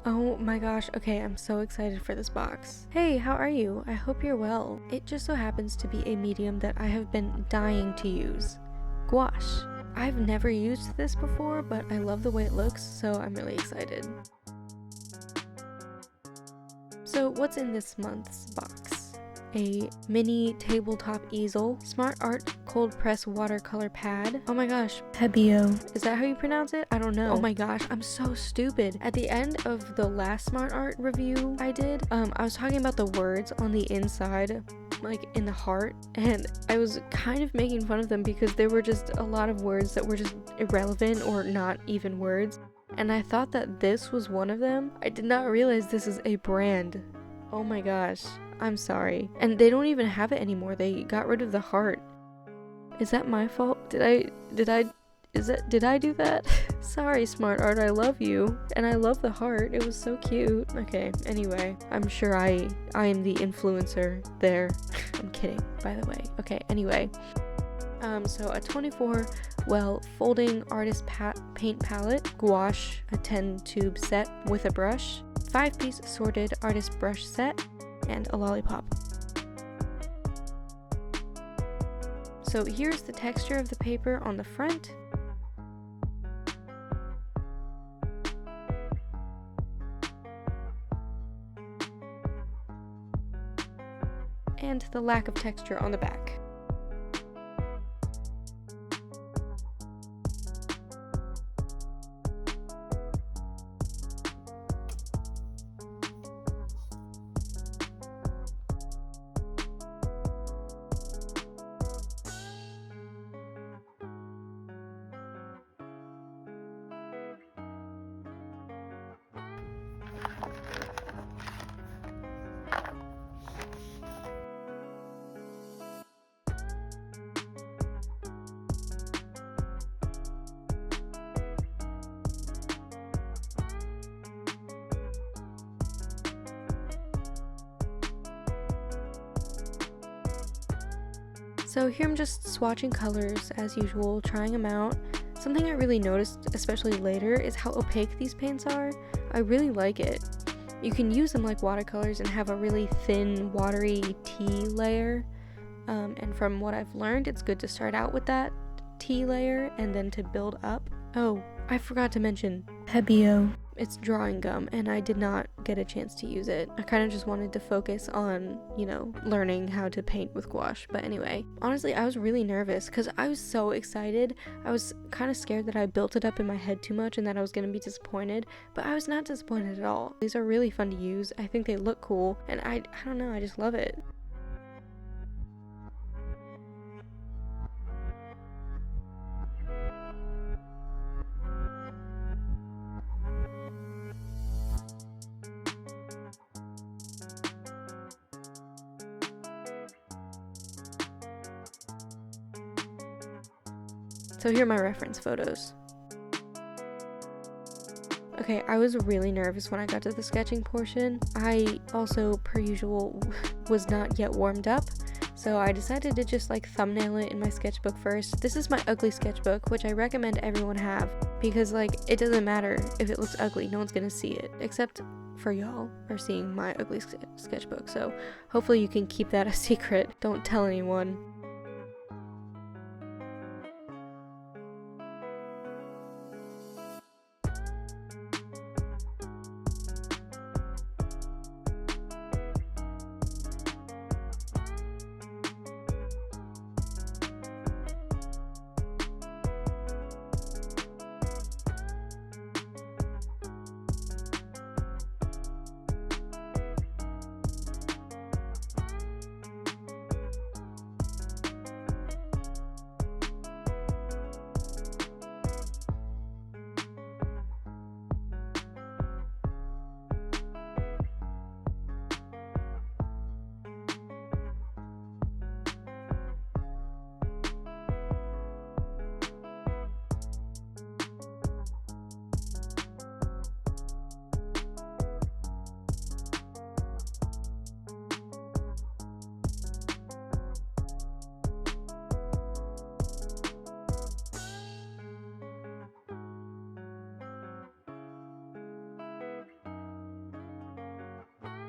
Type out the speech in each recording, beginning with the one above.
Oh my gosh, okay, I'm so excited for this box. Hey, how are you? I hope you're well. It just so happens to be a medium that I have been dying to use. Gouache. I've never used this before, but I love the way it looks, so I'm really excited. So what's in this month's box? A mini tabletop easel, Smart Art cold press watercolor pad. Oh my gosh, Pebeo. Is that how you pronounce it? I don't know. Oh my gosh, I'm so stupid. At the end of the last Smart Art review I did, I was talking about the words on the inside, like in the heart, and I was kind of making fun of them because there were just a lot of words that were just irrelevant or not even words, and I thought that this was one of them. I did not realize this is a brand. Oh my gosh, I'm sorry. And they don't even have it anymore. They got rid of the heart. Is that my fault? Did I do that? Sorry, Smart Art, I love you. And I love the heart. It was so cute. Okay, anyway, I'm sure I am the influencer there. I'm kidding, by the way. Okay, anyway. So a 24 well folding artist paint palette, gouache, a 10 tube set with a brush, 5-piece sorted artist brush set, and a lollipop. So here's the texture of the paper on the front. And the lack of texture on the back. So here I'm just swatching colors as usual, trying them out. Something I really noticed, especially later, is how opaque these paints are. I really like it. You can use them like watercolors and have a really thin, watery tea layer. And from what I've learned, it's good to start out with that tea layer and then to build up. Oh, I forgot to mention Pebeo. It's drawing gum, and I did not get a chance to use it. I kind of just wanted to focus on, learning how to paint with gouache. But anyway, honestly, I was really nervous because I was so excited. I was kind of scared that I built it up in my head too much and that I was going to be disappointed, but I was not disappointed at all. These are really fun to use. I think they look cool, and I don't know, I just love it. So here are my reference photos. Okay, I was really nervous when I got to the sketching portion. I also, per usual, was not yet warmed up, so I decided to just thumbnail it in my sketchbook first. This is my ugly sketchbook, which I recommend everyone have, because it doesn't matter if it looks ugly, no one's gonna see it, except for y'all are seeing my ugly sketchbook, so hopefully you can keep that a secret. Don't tell anyone.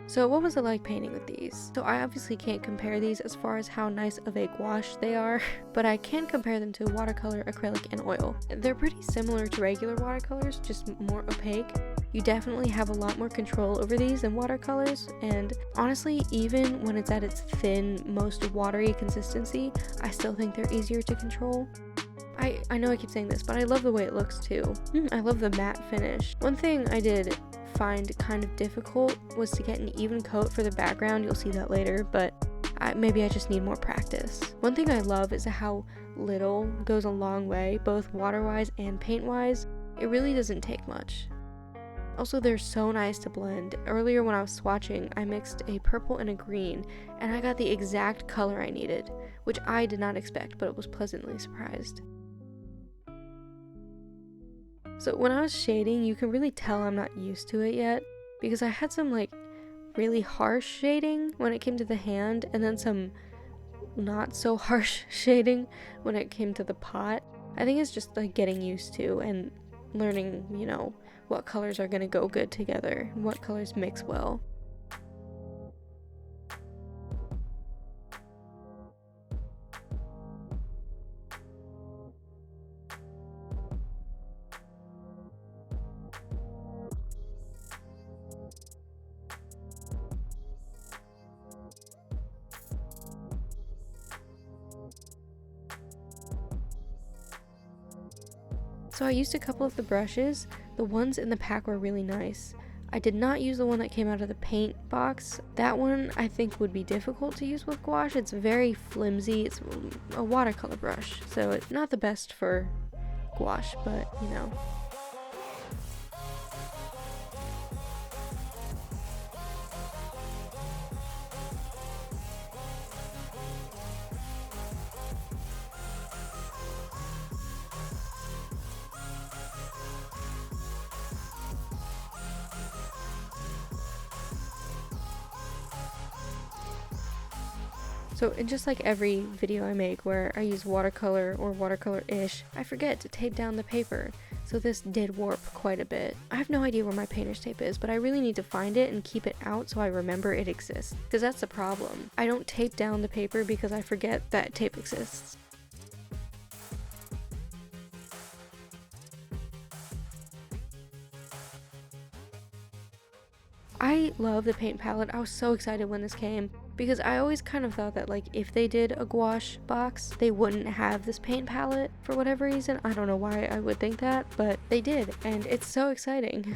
So what was it like painting with these? So I obviously can't compare these as far as how nice of a gouache they are, but I can compare them to watercolor, acrylic, and oil. They're pretty similar to regular watercolors, just more opaque. You definitely have a lot more control over these than watercolors, and honestly, even when it's at its thin, most watery consistency, I still think they're easier to control. I know I keep saying this, but I love the way it looks too. I love the matte finish. One thing I did find kind of difficult was to get an even coat for the background. You'll see that later, but maybe I just need more practice. One thing I love is how little goes a long way, both water-wise and paint-wise. It really doesn't take much. Also, they're so nice to blend. Earlier when I was swatching, I mixed a purple and a green, and I got the exact color I needed, which I did not expect, but was pleasantly surprised. So when I was shading, you can really tell I'm not used to it yet, because I had some like really harsh shading when it came to the hand, and then some not so harsh shading when it came to the pot. I think it's just like getting used to and learning, you know, what colors are gonna go good together, what colors mix well. So I used a couple of the brushes. The ones in the pack were really nice. I did not use the one that came out of the paint box. That one I think would be difficult to use with gouache. It's very flimsy. It's a watercolor brush, so it's not the best for gouache, but you know. So, and just like every video I make where I use watercolor or watercolor-ish, I forget to tape down the paper. So this did warp quite a bit. I have no idea where my painter's tape is, but I really need to find it and keep it out so I remember it exists. Because that's the problem. I don't tape down the paper because I forget that tape exists. I love the paint palette. I was so excited when this came because I always kind of thought that like if they did a gouache box, they wouldn't have this paint palette for whatever reason. I don't know why I would think that, but they did, and it's so exciting.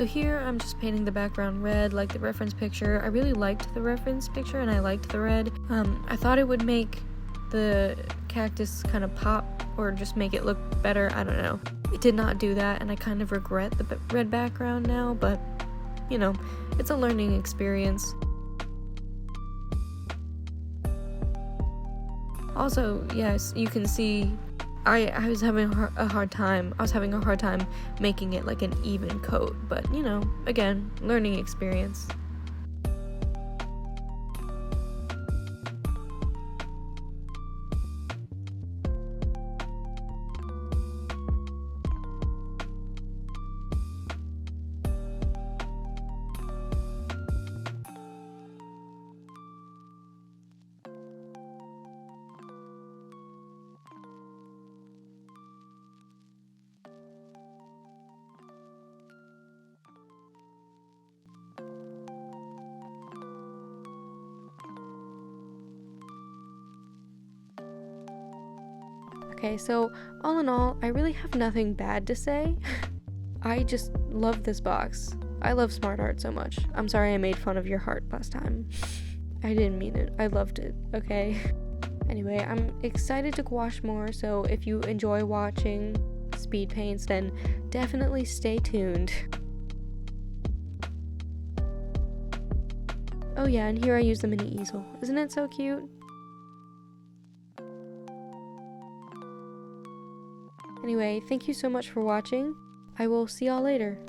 So here I'm just painting the background red like the reference picture. I really liked the reference picture and I liked the red. I thought it would make the cactus kind of pop or just make it look better. I don't know. It did not do that and I kind of regret the red background now, but you know, it's a learning experience. Also, yes, you can see I was having a hard time. I was having a hard time making it like an even coat, but you know, again, learning experience. Okay, so all in all, I really have nothing bad to say. I just love this box. I love smart art so much. I'm sorry I made fun of your heart last time. I didn't mean it. I loved it, okay? Anyway, I'm excited to gouache more, so if you enjoy watching speed paints, then definitely stay tuned. Oh yeah, and here I use the mini easel. Isn't it so cute? Anyway, thank you so much for watching. I will see y'all later.